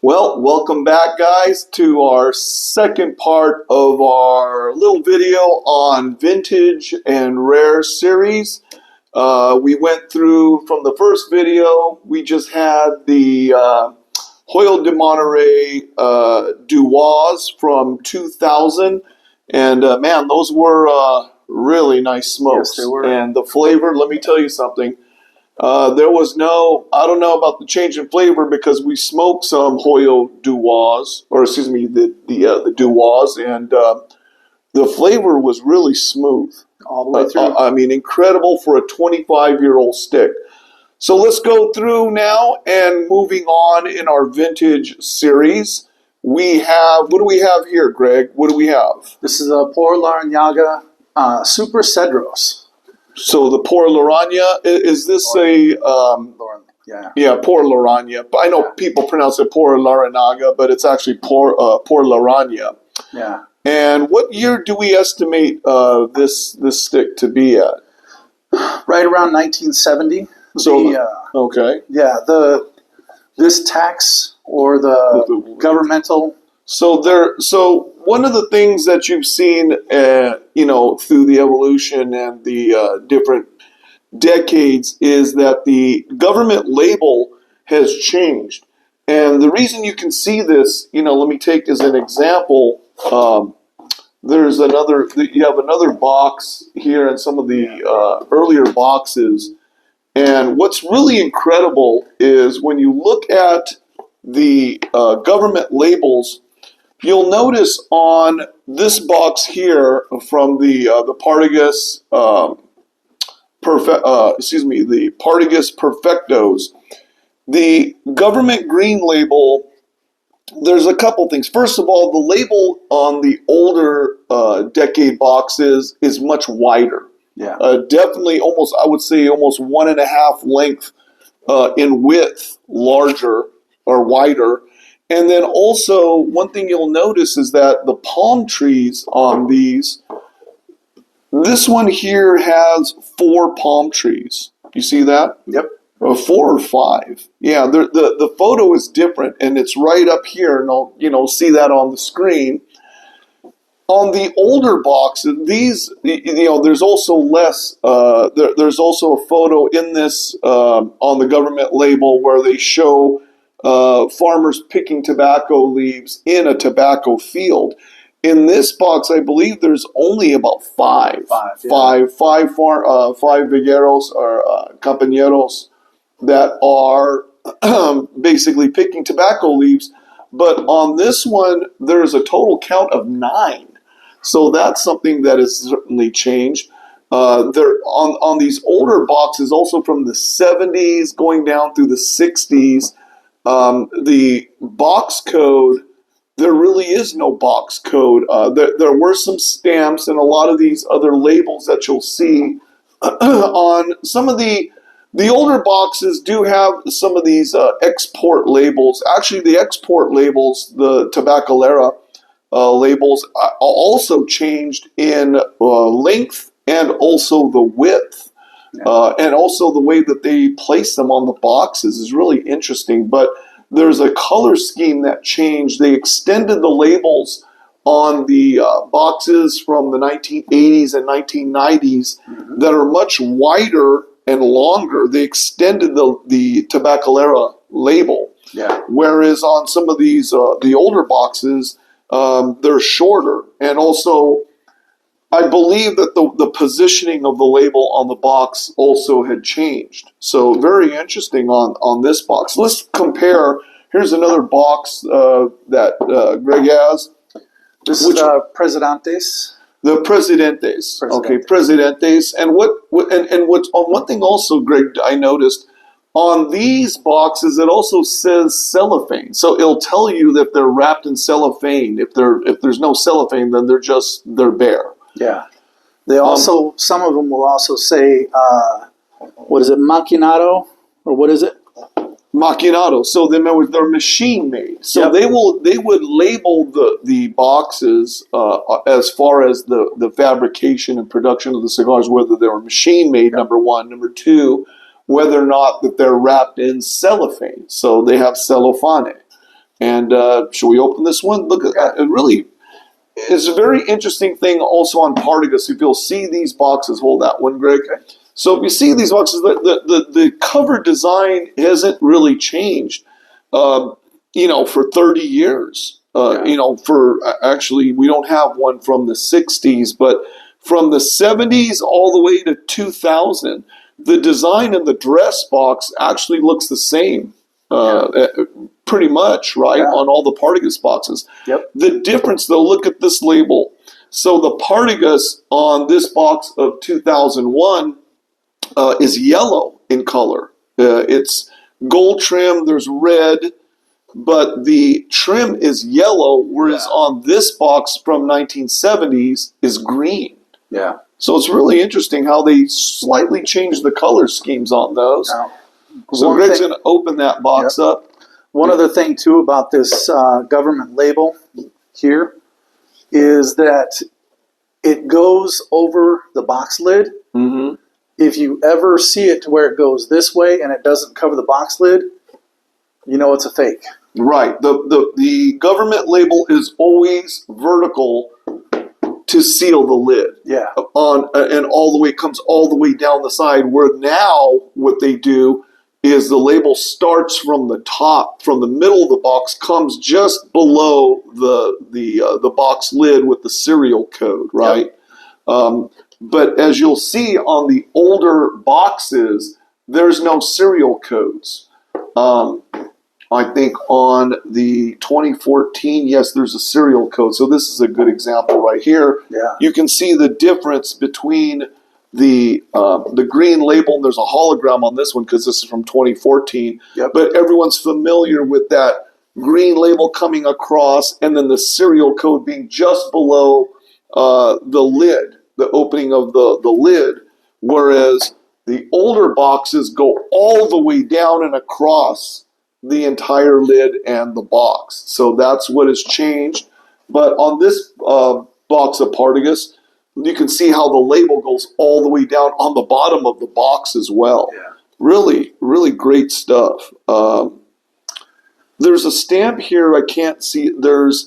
Well, welcome back, guys, to our second part of our little video on vintage and rare series. We went through, from the first video, we just had the Hoyle de Monterey Duois from 2000. And man, those were really nice smokes. Yes, they were. And the flavor, let me tell you something. There was no, I don't know about the change in flavor because we smoked some Hoyo Duois, or excuse me, the Duois, and the flavor was really smooth. All the way through. I mean, incredible for a 25-year-old stick. So let's go through now and moving on in our vintage series. We have, what do we have here, Greg? What do we have? This is a Por Larrañaga Super Cedros. So the Por Larraña, is this Yeah. Por Larraña. But I know people pronounce it Por Larrañaga, but it's actually Por Larraña. Yeah. And what year do we estimate this stick to be at? Right around 1970. So okay. Yeah, this tax or the governmental. So one of the things that you've seen, through the evolution and the different decades is that the government label has changed. And the reason you can see this, let me take as an example, you have another box here and some of the earlier boxes. And what's really incredible is when you look at the government labels, you'll notice on this box here from the Partagas, the Partagas Perfectos, the government green label. There's a couple things. First of all, the label on the older decade boxes is much wider. Yeah. Definitely almost 1.5 length in width, larger or wider. And then also, one thing you'll notice is that the palm trees on these, this one here has 4 palm trees. You see that? Yep. 4 or 5. Yeah, the photo is different, and it's right up here, and I'll see that on the screen. On the older boxes, these, there's also less, there's also a photo in this on the government label where they show farmers picking tobacco leaves in a tobacco field. In this box, I believe there's only about 5. Five Guerreros or compañeros that are basically picking tobacco leaves. But on this one, there's a total count of 9. So that's something that has certainly changed. There on these older boxes, also from the 70s going down through the 60s, the box code, there really is no box code. There were some stamps and a lot of these other labels that you'll see on some of the older boxes do have some of these export labels. Actually, the export labels, the Tabacalera labels, also changed in length and also the width. And also the way that they place them on the boxes is really interesting. But there's a color scheme that changed. They extended the labels on the boxes from the 1980s and 1990s that are much wider and longer. They extended the Tabacalera label. Yeah. Whereas on some of these, the older boxes, they're shorter. And also, I believe that the positioning of the label on the box also had changed. So very interesting on this box. Let's compare. Here's another box that Greg has. This is Presidentes. The Presidentes. Okay, Presidentes. And what's on one thing also, Greg, I noticed on these boxes it also says cellophane. So it'll tell you that they're wrapped in cellophane. If there's no cellophane, then they're bare. Yeah. They also, some of them will also say, what is it, machinado? Or what is it? Machinado. So they're machine made. So Yep. they would label the boxes as far as the fabrication and production of the cigars, whether they were machine made, number one. Number two, whether or not that they're wrapped in cellophane. So they have cellophane. And shall we open this one? Look at that. It really is a very interesting thing also on Partagas. If you'll see these boxes, hold that one, Greg. Okay. So if you see these boxes, the cover design hasn't really changed, for 30 years. For actually, we don't have one from the 60s, but from the 70s all the way to 2000, the design in the dress box actually looks the same, pretty much, right, on all the Partagas boxes. Yep. The difference, though, look at this label. So the Partagas on this box of 2001 is yellow in color. It's gold trim, there's red, but the trim is yellow, whereas on this box from 1970s is green. Yeah. So it's really interesting how they slightly changed the color schemes on those. Now, so Greg's going to open that box up. One other thing, too, about this government label here is that it goes over the box lid. Mm-hmm. If you ever see it to where it goes this way and it doesn't cover the box lid, you know it's a fake. Right. The government label is always vertical to seal the lid. Yeah. And all the way, it comes all the way down the side, where now what they do is the label starts from the top, from the middle of the box, comes just below the box lid with the serial code, right? Yep. But as you'll see on the older boxes, there's no serial codes. I think on the 2014, yes, there's a serial code. So this is a good example right here. Yeah. You can see the difference between the green label, and there's a hologram on this one because this is from 2014. Yep. But everyone's familiar with that green label coming across and then the serial code being just below the lid, the opening of the lid, whereas the older boxes go all the way down and across the entire lid and the box. So that's what has changed. But on this box of Partagas, you can see how the label goes all the way down on the bottom of the box as well. Yeah. Really, really great stuff. There's a stamp here I can't see. And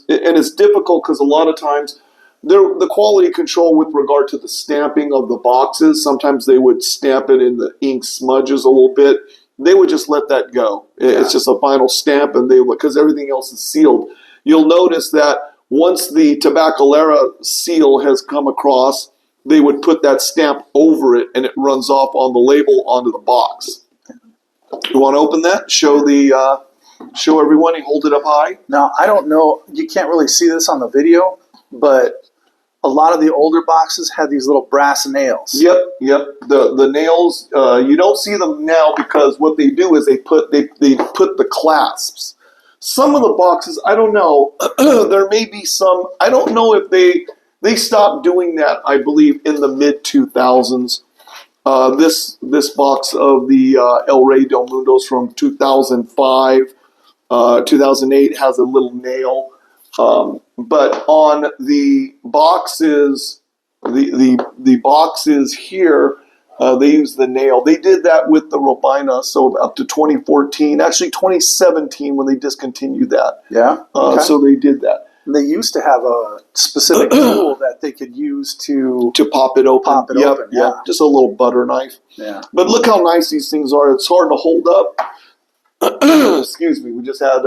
it's difficult because a lot of times the quality control with regard to the stamping of the boxes, sometimes they would stamp it in the ink smudges a little bit. They would just let that go. It's just a final stamp, and because everything else is sealed. You'll notice that once the Tabacalera seal has come across, they would put that stamp over it, and it runs off on the label onto the box. You want to open that? Show everyone. You hold it up high. Now, I don't know. You can't really see this on the video, but a lot of the older boxes had these little brass nails. Yep. The nails, you don't see them now because what they do is they put the clasps. Some of the boxes, I don't know, there may be some, I don't know if they stopped doing that, I believe, in the mid-2000s. This box of the El Rey del Mundos from 2005, 2008 has a little nail. But on the boxes, the boxes here, they use the nail. They did that with the Robina, so up to 2014, actually 2017 when they discontinued that. Yeah. Okay. So they did that. And they used to have a specific tool that they could use to pop it open. Yep. Just a little butter knife. Yeah. But look how nice these things are. It's hard to hold up. Excuse me. We just had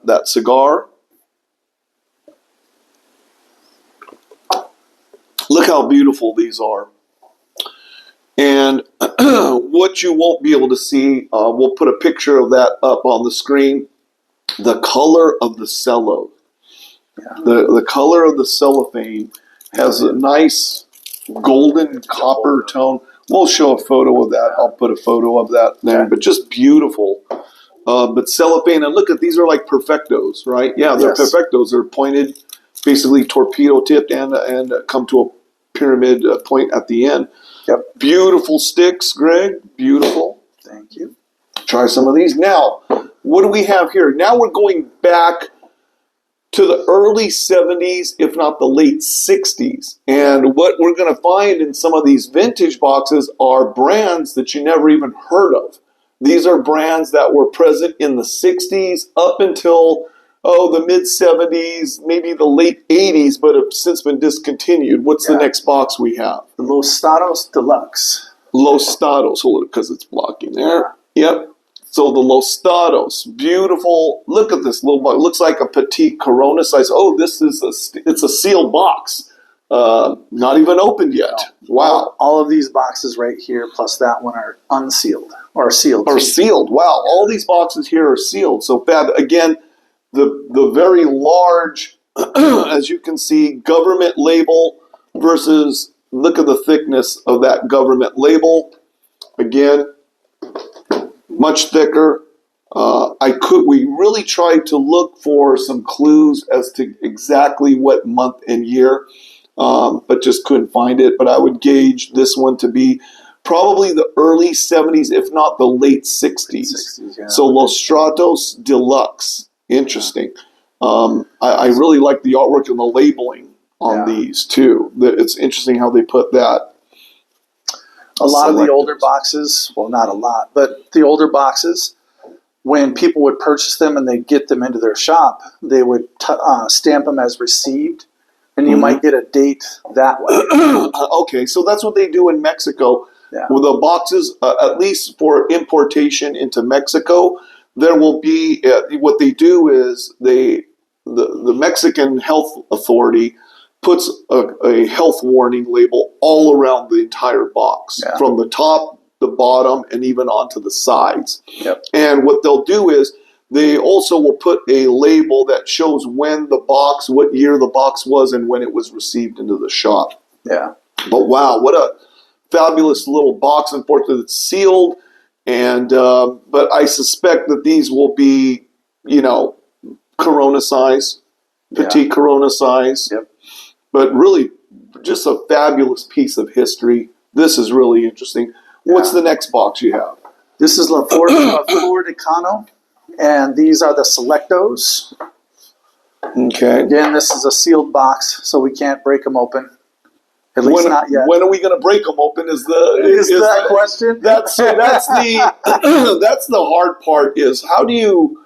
that cigar. Look how beautiful these are. And what you won't be able to see, we'll put a picture of that up on the screen. The color of the cello. Yeah. The color of the cellophane has a nice golden copper tone. We'll show a photo of that. I'll put a photo of that there. But just beautiful. But cellophane, and look at these are like perfectos, right? Yeah, they're perfectos. They're pointed, basically torpedo tipped and come to a pyramid point at the end. Yep. Beautiful sticks, Greg. Beautiful. Thank you. Try some of these. Now, what do we have here? Now we're going back to the early 70s, if not the late 60s. And what we're going to find in some of these vintage boxes are brands that you never even heard of. These are brands that were present in the 60s up until, the mid 70s, maybe the late 80s, but have since been discontinued. What's the next box we have? The Los Stados Deluxe. Los Stados, because it's blocking there. Yep. So the Los Stados, beautiful. Look at this little box. Looks like a petite Corona size. Oh, this is it's a sealed box. Not even opened yet. Wow. All of these boxes right here, plus that one, are unsealed or sealed. Are sealed. Wow. All these boxes here are sealed. So fab. Again, the very large, as you can see, government label versus look at the thickness of that government label. Again, much thicker. We really tried to look for some clues as to exactly what month and year, but just couldn't find it. But I would gauge this one to be probably the early 70s, if not the late 60s. Yeah. So Los Stratos Deluxe. Interesting. I really like the artwork and the labeling on these too. It's interesting how they put that. A lot of the older boxes, well, not a lot, but the older boxes, when people would purchase them and they'd get them into their shop, they would stamp them as received, and you might get a date that way. Okay, so that's what they do in Mexico. Yeah. With the boxes, at least for importation into Mexico, there will be, what they do is the Mexican health authority puts a health warning label all around the entire box, from the top, the bottom, and even onto the sides. Yep. And what they'll do is they also will put a label that shows when the box, what year the box was, and when it was received into the shop. Yeah. But wow, what a fabulous little box. Unfortunately, it's sealed. And but I suspect that these will be, Corona size, petite Corona size. Yep. But really, just a fabulous piece of history. This is really interesting. What's the next box you have? This is La Flor de Cano, and these are the Selectos. Okay. Again, this is a sealed box, so we can't break them open. At least not yet. When are we going to break them open? Is that question? That's the that's the hard part. Is how do you?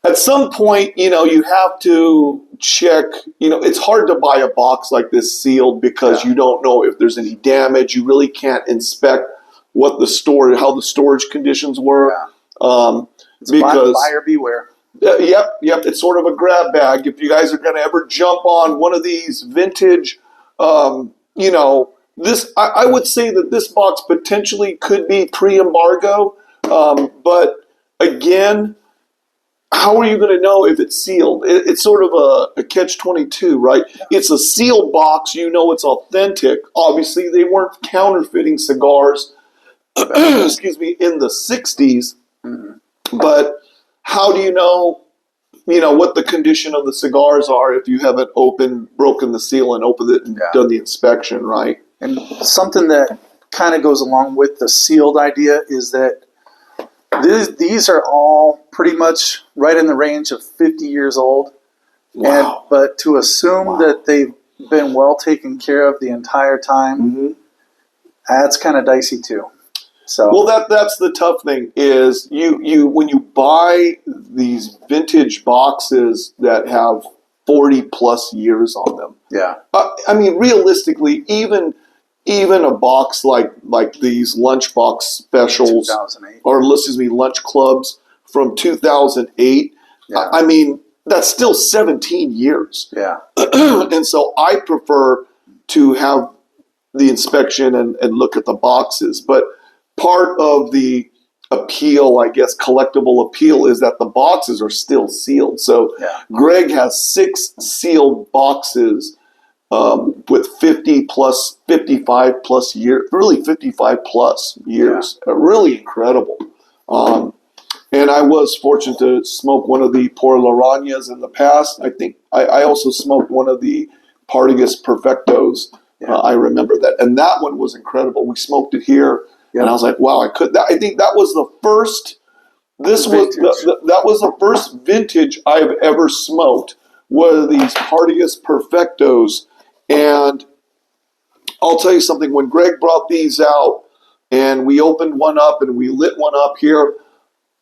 At some point, you have to check. It's hard to buy a box like this sealed because you don't know if there's any damage. You really can't inspect how the storage conditions were. Because buyer beware. Yep. It's sort of a grab bag. If you guys are going to ever jump on one of these vintage, this I would say that this box potentially could be pre-embargo, but again. How are you going to know if it's sealed? It's sort of a catch-22, right? It's a sealed box. It's authentic. Obviously, they weren't counterfeiting cigars, excuse me, in the 60s. But how do you know, what the condition of the cigars are if you haven't broken the seal and opened it and done the inspection, right? And something that kind of goes along with the sealed idea is that these are all pretty much right in the range of 50 years old. Wow. But to assume that they've been well taken care of the entire time, that's kind of dicey too. So well, that's the tough thing is you when you buy these vintage boxes that have 40 plus years on them. Yeah. I mean, realistically, even a box like these lunchbox specials 2008. or lunch clubs from 2008. Yeah. I mean, that's still 17 years. Yeah. And so I prefer to have the inspection and look at the boxes. But part of the appeal, I guess, collectible appeal is that the boxes are still sealed. So Greg has 6 sealed boxes with 55 plus years, really 55 plus years. Really incredible. And I was fortunate to smoke one of the Por Larañas in the past. I think I also smoked one of the Partagas Perfectos. I remember that. And that one was incredible. We smoked it here. And I was like, wow, I think that was the first This was that was the first vintage I've ever smoked. Was these Cardias Perfectos, and I'll tell you something. When Greg brought these out, and we opened one up and we lit one up here,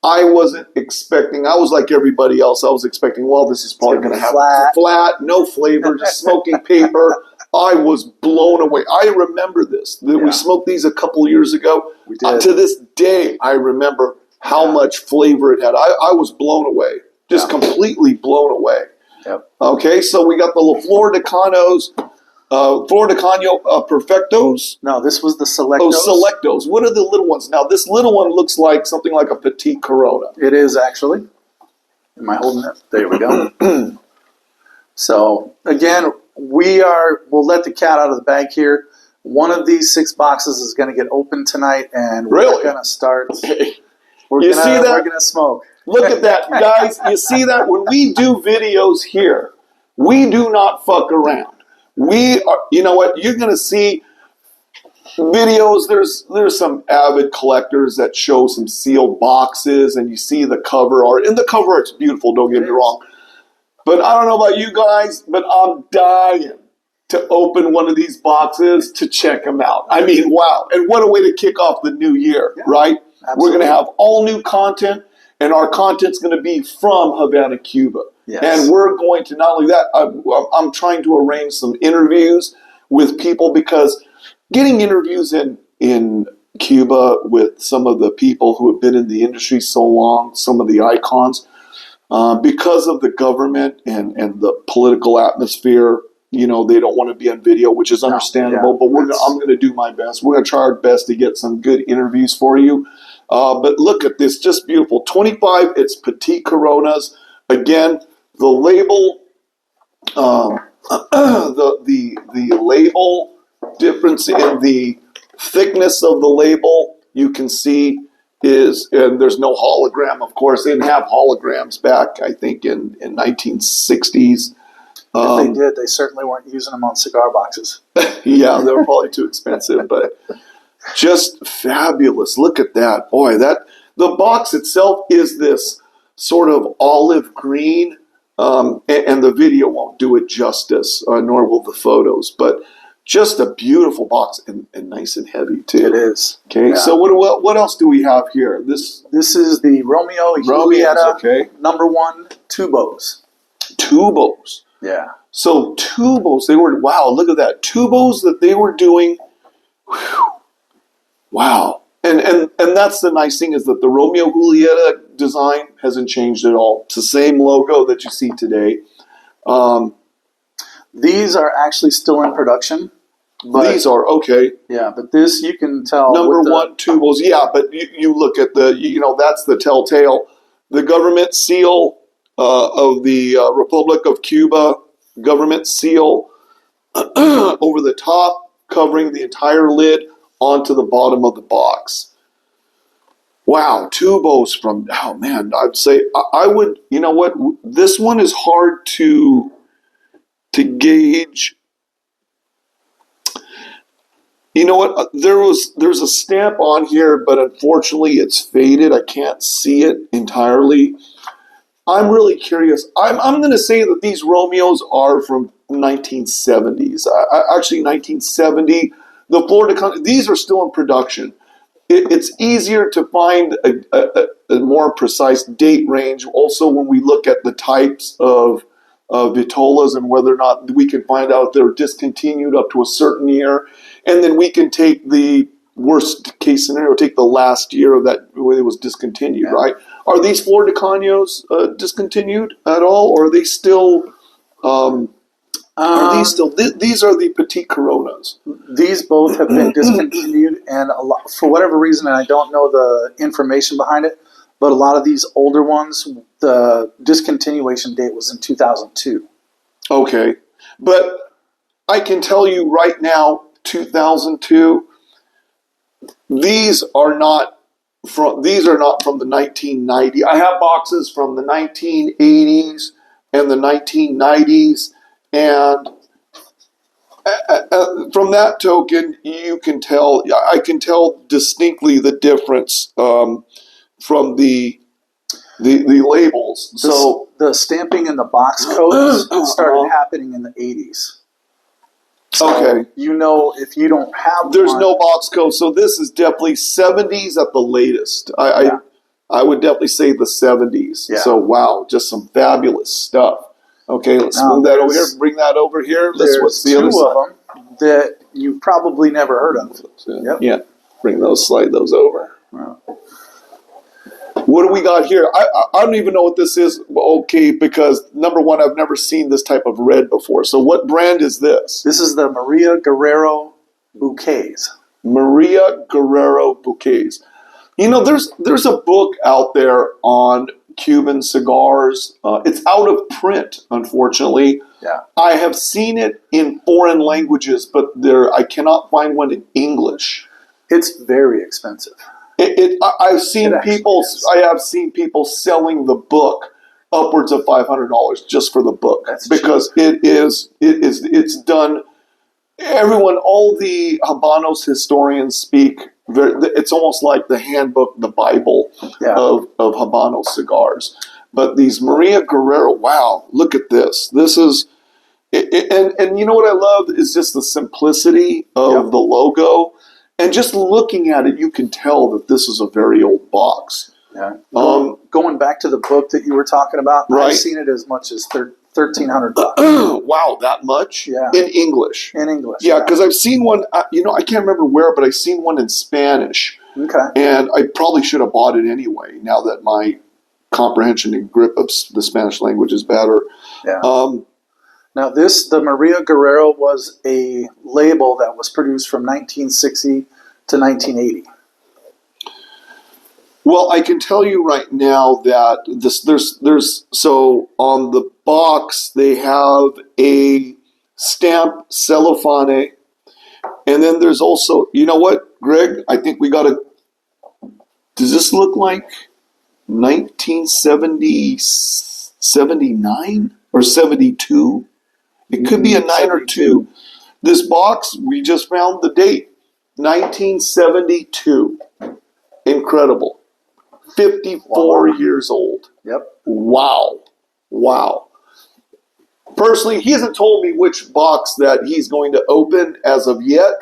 I wasn't expecting. I was like everybody else. I was expecting, well, this is probably going to have flat, no flavor, just smoking paper. I was blown away. I remember this. We smoked these a couple years ago. We did. To this day, I remember how much flavor it had. I was blown away, just completely blown away. Yep. Okay, so we got the Flor de Canos, Flor de Cano Perfectos. No, this was the Selectos. Oh, Selectos. What are the little ones? Now, this little one looks like something like a Petite Corona. It is, actually. Am I holding it? There we go. So, again, we'll let the cat out of the bag here. One of these 6 boxes is going to get opened tonight, and we're going to start. We're going to smoke. Look at that, guys. You see that? When we do videos here, we do not fuck around. We are, you know what? You're going to see videos. There's some avid collectors that show some sealed boxes, and you see the cover art. And the cover art's beautiful, don't get me wrong. But I don't know about you guys, but I'm dying to open one of these boxes to check them out. I mean, wow. And what a way to kick off the new year, right? Absolutely. We're going to have all new content, and our content's going to be from Havana, Cuba. Yes. And we're going to, not only that, I'm trying to arrange some interviews with people, because getting interviews in Cuba with some of the people who have been in the industry so long, some of the icons, because of the government and the political atmosphere, you know, they don't want to be on video, which is understandable, but I'm going to do my best. We're going to try our best to get some good interviews for you. But look at this, just beautiful. 25, it's Petite Coronas. Again, the label, the label difference in the thickness of the label, you can see is, and there's no hologram, of course. They didn't have holograms back, I think, in 1960s. If they did, they certainly weren't using them on cigar boxes. Yeah, they were probably too expensive, but just fabulous. Look at that. Boy, the box itself is this sort of olive green, and the video won't do it justice, nor will the photos, but just a beautiful box, and nice and heavy too. It is. Okay, yeah. So what else do we have here? This is the Romeo Julieta #1 Tubos. Tubos. Yeah. So Tubos, wow, look at that. Tubos that they were doing. Whew, wow. And that's the nice thing, is that the Romeo Julieta design hasn't changed at all. It's the same logo that you see today. These are actually still in production. These are, okay. Yeah, but this, you can tell. #1 Tubos, yeah, but you look at that's the telltale. The government seal of the Republic of Cuba, government seal over the top, covering the entire lid onto the bottom of the box. Wow, Tubos from, oh man, I'd say, I would, you know what, this one is hard to gauge. You know what, there's a stamp on here, but unfortunately it's faded. I can't see it entirely. I'm really curious. I'm going to say that these Romeos are from 1970s. Actually, 1970. The Flor de Canos, these are still in production. It's easier to find a more precise date range. Also, when we look at the types of vitolas and whether or not we can find out if they're discontinued up to a certain year, and then we can take the worst case scenario, take the last year of that when it was discontinued, right? Are these Flor de Canos discontinued at all, or are they still? Are these still? These are the Petite Coronas. These both have been discontinued, and for whatever reason, and I don't know the information behind it, but a lot of these older ones, the discontinuation date was in 2002. Okay, but I can tell you right now, 2002. These are not from the 1990s. I have boxes from the 1980s and the 1990s, and from that token, you can tell. I can tell distinctly the difference from the the labels. So the stamping and the box codes started happening in the 80s. So okay, if you don't have there's one, no box code. So this is definitely 70s at the latest. Yeah. I would definitely say the 70s. Yeah. So wow, just some fabulous stuff. Okay, let's Now, move that over here. Bring that over here. Let's there's what's the two other side? of them that you probably never heard of. Yep. Yeah, bring those, slide those over. Wow. What do we got here? I don't even know what this is. Okay, because number one, I've never seen this type of red before. So what brand is this? This is the Maria Guerrero bouquets. Maria Guerrero bouquets. There's a book out there on Cuban cigars. It's out of print, unfortunately. Yeah. I have seen it in foreign languages, but I cannot find one in English. It's very expensive. I've seen people. Is. I have seen people selling the book upwards of $500 just for the book. That's because cheap. it's done. Everyone, all the Habanos historians speak. It's almost like the handbook, the Bible of Habano cigars. But these Maria Guerrero, wow, look at this. This is, and you know what I love is just the simplicity of the logo. And just looking at it, you can tell that this is a very old box. Yeah. Going back to the book that you were talking about, right. I've seen it as much as $1,300. Wow, that much? Yeah. In English. In English. Yeah, because I've seen one. I can't remember where, but I've seen one in Spanish. Okay. And I probably should have bought it anyway. Now that my comprehension and grip of the Spanish language is better. Yeah. Now, the Maria Guerrero was a label that was produced from 1960 to 1980. Well, I can tell you right now that there's so on the box they have a stamp cellophane, and then there's also, you know what, Greg? I think we got does this look like 1970, 79 or 72? It could be a 9 or 2. This box, we just found the date. 1972. Incredible. 54 years old. Yep. Wow. Personally, he hasn't told me which box that he's going to open as of yet.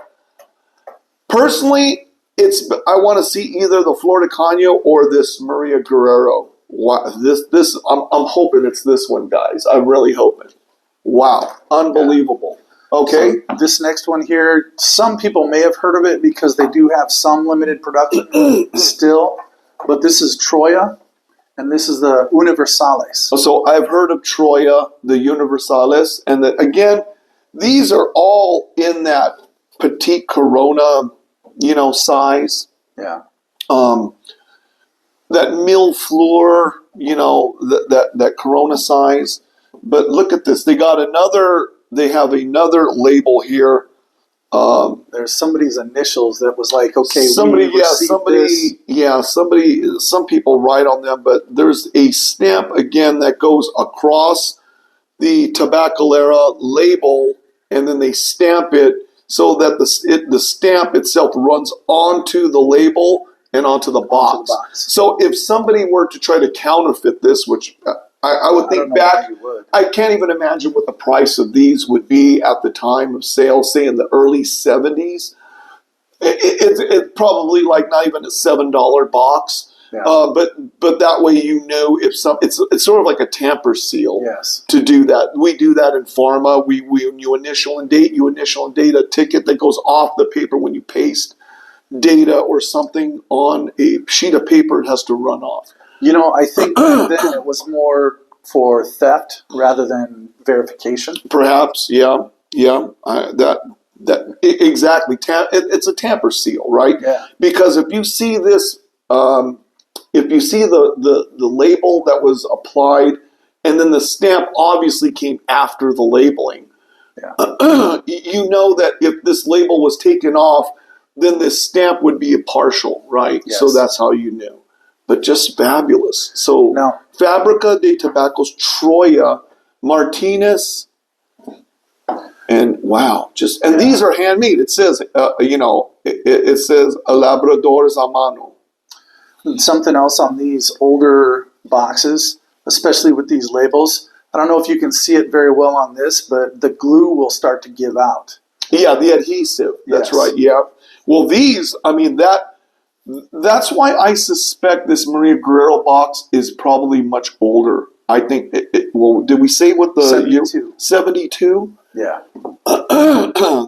Personally, I want to see either the Flor de Caño or this Maria Guerrero. Wow, I'm hoping it's this one, guys. I'm really hoping. Wow, unbelievable. Okay. So this next one here, some people may have heard of it because they do have some limited production still, but this is Troya, and this is the Universales. So I've heard of Troya, the Universales, and again, these are all in that petite Corona, size. Yeah. That mille fleur, that Corona size. But look at this. They have another label here. There's somebody's initials that was like, okay, some people write on them, but there's a stamp again that goes across the Tabacalera label, and then they stamp it so that the stamp itself runs onto the label and onto the box. So if somebody were to try to counterfeit this, which I would think back, I can't even imagine what the price of these would be at the time of sale, say in the early 70s. It's probably like not even a $7 box. Yeah. But that way it's sort of like a tamper seal. Yes. To do that. We do that in pharma. When you initial and date a ticket that goes off the paper when you paste data or something on a sheet of paper. It has to run off. I think then it was more for theft rather than verification. Perhaps, yeah. Exactly. It's a tamper seal, right? Yeah. Because if you see this, if you see the label that was applied, and then the stamp obviously came after the labeling, you know that if this label was taken off, then this stamp would be a partial, right? Yes. So that's how you knew. But just fabulous. So now, Fabrica de Tabacos, Troya, Martinez, and wow, these are handmade. It says, it says Labradores a mano. And something else on these older boxes, especially with these labels. I don't know if you can see it very well on this, but the glue will start to give out. Yeah, the adhesive. That's Yes. right. Yeah. Well, these, I mean, that's why I suspect this Maria Guerrero box is probably much older. I think, well, did we say what the 72. year? 72? Yeah.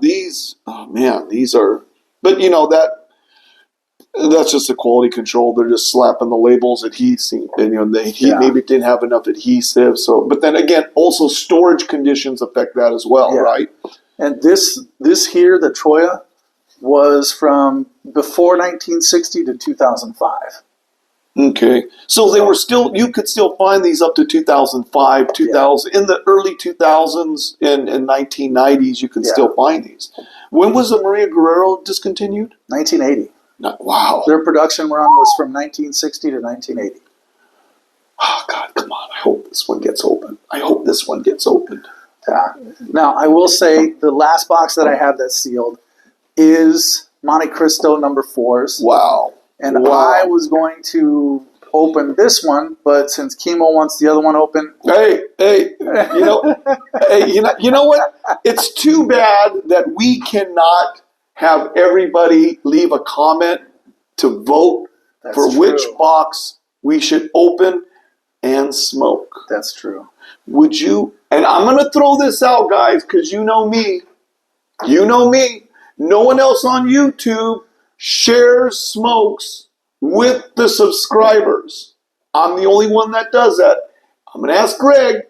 These, oh man, these are, but you know, that's just a quality control. They're just slapping the labels, adhesive, and you know, maybe didn't have enough adhesive. So, but then again, also storage conditions affect that as well, right? And this here, the Troya, was from before 1960 to 2005. Okay, so they were still. You could still find these up to 2005, 2000 in the early 2000s and 1990s. You can still find these. When was the Maria Guerrero discontinued? 1980. Wow. Their production run was from 1960 to 1980. Oh God, come on! I hope this one gets open. I hope this one gets opened. Yeah. Now I will say the last box that I have that's sealed is Monte Cristo number 4s. Wow. And I was going to open this one, but since Chemo wants the other one open, hey, you know what? It's too bad that we cannot have everybody leave a comment to vote for which box we should open and smoke. That's true. Would you? And I'm going to throw this out, guys, because you know me. You know me. No one else on YouTube shares smokes with the subscribers. I'm the only one that does that. I'm going to ask Greg.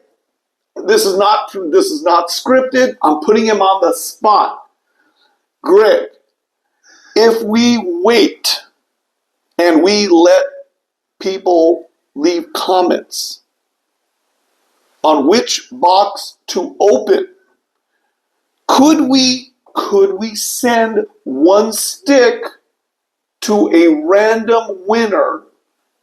This is not scripted. I'm putting him on the spot. Greg, if we wait and we let people leave comments on which box to open, could we send one stick to a random winner,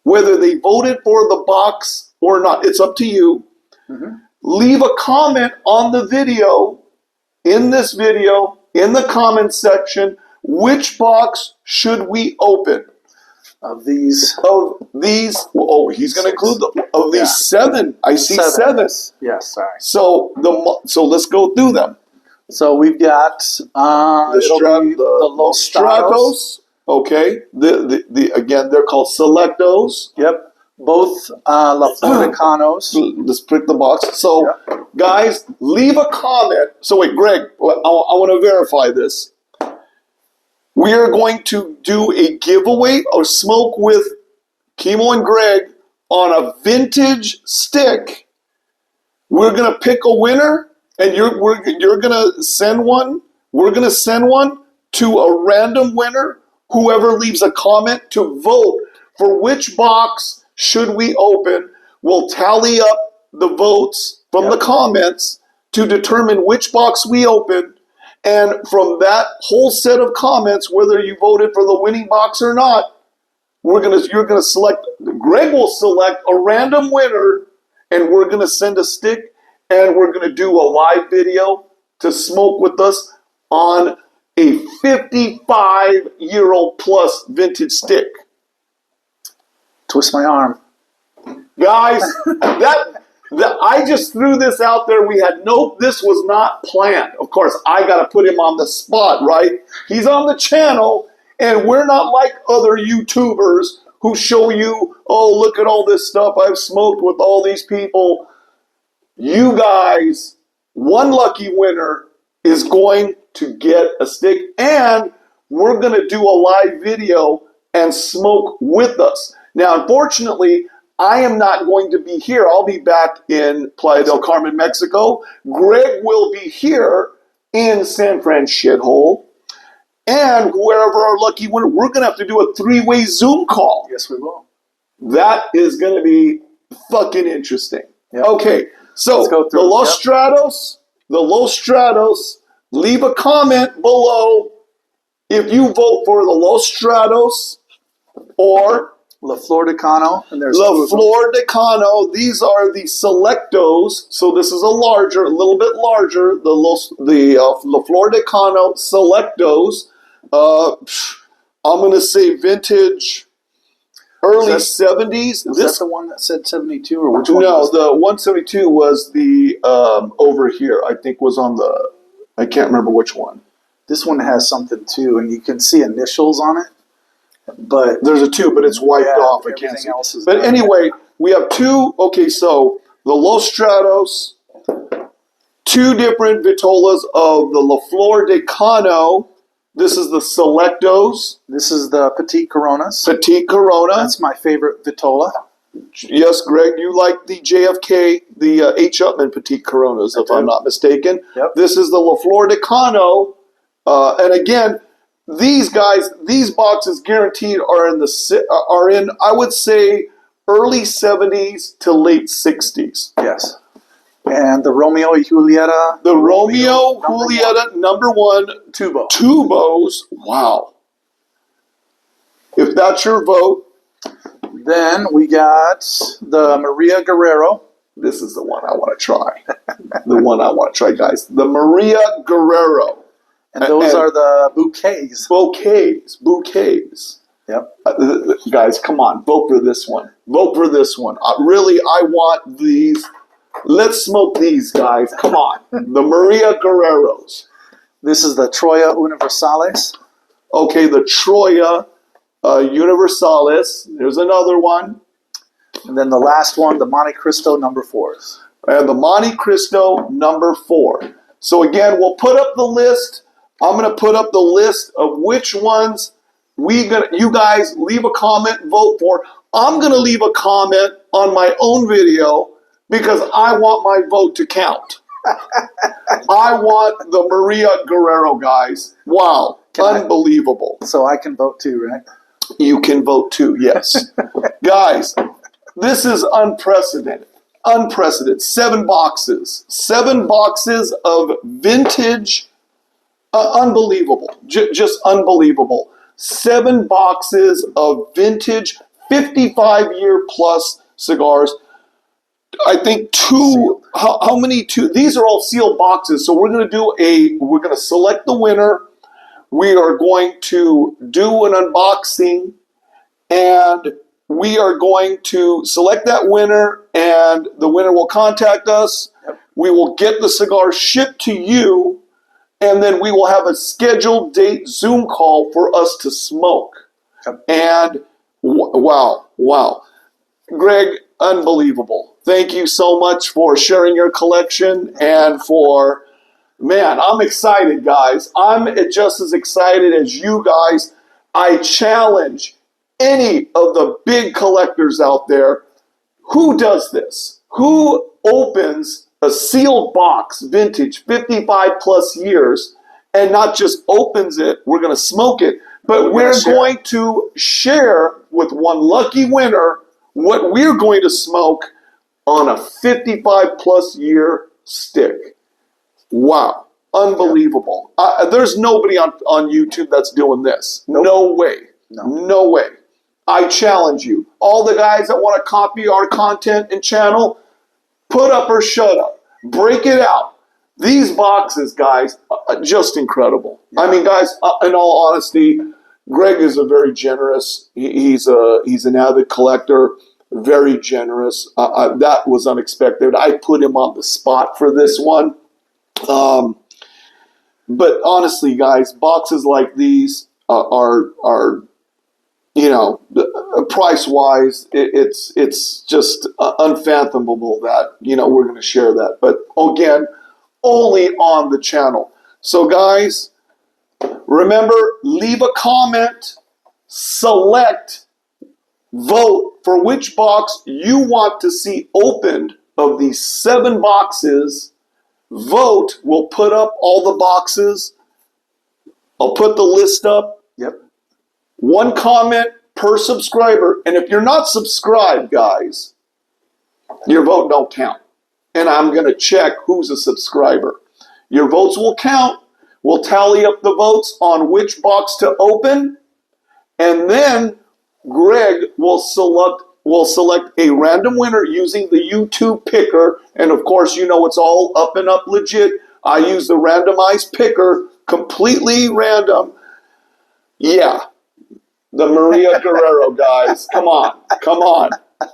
whether they voted for the box or not? It's up to you. Mm-hmm. Leave a comment on the video, in this video, in the comment section. Which box should we open? Of these, oh, he's going to include these 7. I see 7. Yes, sorry. So let's go through them. So we've got the Los Stratos. Okay. Again, they're called Selectos. Yep. Both La Floricanos. Let's pick the box. So, guys, leave a comment. So wait, Greg, I want to verify this. We are going to do a giveaway or smoke with Chemo and Greg on a vintage stick. We're going to pick a winner, and you're going to send one. We're going to send one to a random winner. Whoever leaves a comment to vote for which box should we open. We'll tally up the votes from the comments to determine which box we open. And from that whole set of comments, whether you voted for the winning box or not, you're gonna select. Greg will select a random winner, and we're gonna send a stick, and we're gonna do a live video to smoke with us on a 55-year-old plus vintage stick. Twist my arm, guys. I just threw this out there. This was not planned. Of course, I got to put him on the spot, right? He's on the channel, and we're not like other YouTubers who show you, oh, look at all this stuff I've smoked with all these people. You guys, one lucky winner is going to get a stick, and we're going to do a live video and smoke with us. Now, unfortunately, I am not going to be here. I'll be back in Playa del Carmen, Mexico. Greg will be here in San Fran shithole. And wherever our lucky winner, we're going to have to do a 3-way Zoom call. Yes, we will. That is going to be fucking interesting. Yep. Okay, so the Los Stratos, leave a comment below if you vote for the Los Stratos or La Flordicano, and there's La Flordicano. These are the Selectos. So this is a little bit larger. The La Flordicano Selectos. I'm going to say vintage. early 70s. Was that the one that said 72, or which one? No, was the 172 was the over here. I think was on the. I can't remember which one. This one has something too, and you can see initials on it. But there's a 2, but it's wiped off. I can't see. Else is but done. Anyway, we have 2. Okay, so the Los Stratos, 2 different vitolas of the La Flor de Cano. This is the Selectos. This is the Petite Coronas. Petite Corona. That's my favorite vitola. Yes, Greg, you like the JFK, the H. Upman Petite Coronas, if I'm not mistaken. Yep. This is the La Flor de Cano. And again, these guys, these boxes guaranteed are in, I would say, early 70s to late 60s. Yes. And the Romeo y Julieta. The Romeo Julieta #1 Tubo. Tubos. Wow. If that's your vote. Then we got the Maria Guerrero. This is the one I want to try. The one I want to try, guys. The Maria Guerrero. And those are the bouquets. Bouquets. Yep. Guys, come on. Vote for this one. Vote for this one. Really, I want these. Let's smoke these, guys. Come on. The Maria Guerreros. This is the Troya Universales. Okay, the Troya Universalis. There's another one. And then the last one, the Monte Cristo #4s. And the Monte Cristo #4. So again, we'll put up the list. I'm going to put up the list of which ones you guys leave a comment, vote for. I'm going to leave a comment on my own video because I want my vote to count. I want the Maria Guerrero, guys. Wow. Unbelievable. So I can vote too, right? You can vote too, yes. Guys, this is unprecedented. Unprecedented. 7 boxes. 7 boxes of vintage. Unbelievable. Just unbelievable. 7 boxes of vintage 55-year plus cigars. I think 2, how many 2? These are all sealed boxes. So we're going to select the winner. We are going to do an unboxing, and we are going to select that winner, and the winner will contact us. Yep. We will get the cigar shipped to you, and then we will have a scheduled date Zoom call for us to smoke. Yep. And wow. Greg, unbelievable. Thank you so much for sharing your collection and for... Man, I'm excited, guys. I'm just as excited as you guys. I challenge any of the big collectors out there. Who does this? Who opens a sealed box, vintage, 55 plus years, and not just opens it, we're going to smoke it, but we're going to share with one lucky winner what we're going to smoke on a 55 plus year stick. Wow. Unbelievable. There's nobody on YouTube that's doing this. Nope. No way. No way. I challenge you. All the guys that want to copy our content and channel, put up or shut up. Break it out. These boxes, guys, just incredible. Yeah. I mean, guys, in all honesty, Greg is a very generous. He's an avid collector. Very generous. That was unexpected. I put him on the spot for this one. But honestly, guys, boxes like these are price-wise, it's just unfathomable that, we're going to share that. But again, only on the channel. So guys, remember, leave a comment, select, vote for which box you want to see opened of these 7 boxes. Vote. We'll put up all the boxes. I'll put the list up. Yep. 1 comment per subscriber. And if you're not subscribed, guys, your vote don't count. And I'm going to check who's a subscriber. Your votes will count. We'll tally up the votes on which box to open. And then Greg will select a random winner using the YouTube picker. And of course, it's all up and up legit. I use the randomized picker, completely random. Yeah. The Maria Guerrero, guys. Come on. Come on.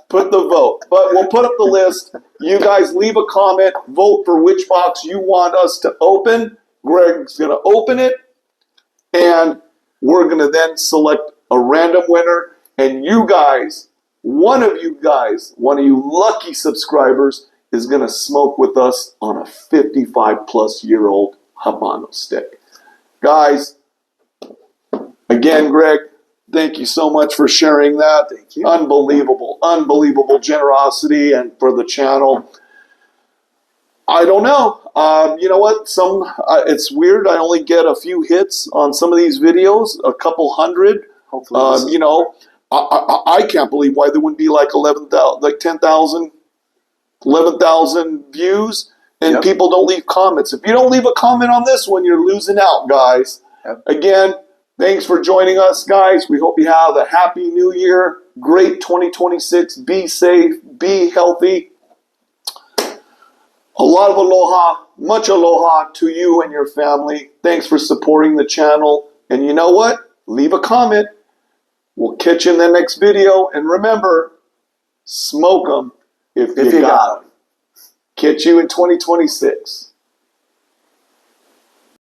Put the vote. But we'll put up the list. You guys leave a comment. Vote for which box you want us to open. Greg's going to open it. And we're going to then select a random winner. And you guys, one of you lucky subscribers, is going to smoke with us on a 55-plus-year-old Habano stick. Guys, again, Greg, thank you so much for sharing that. Thank you. Unbelievable generosity and for the channel. I don't know. You know what? It's weird. I only get a few hits on some of these videos, a couple hundred. Hopefully, you know, I can't believe why there wouldn't be like 10,000, 11,000 views, and Yep. people don't leave comments. If you don't leave a comment on this one, you're losing out, guys. Yep. Again, thanks for joining us, guys. We hope you have a happy new year. Great 2026. Be safe. Be healthy. A lot of aloha. Much aloha to you and your family. Thanks for supporting the channel. And you know what? Leave a comment. We'll catch you in the next video. And remember, smoke them if you got them. Catch you in 2026.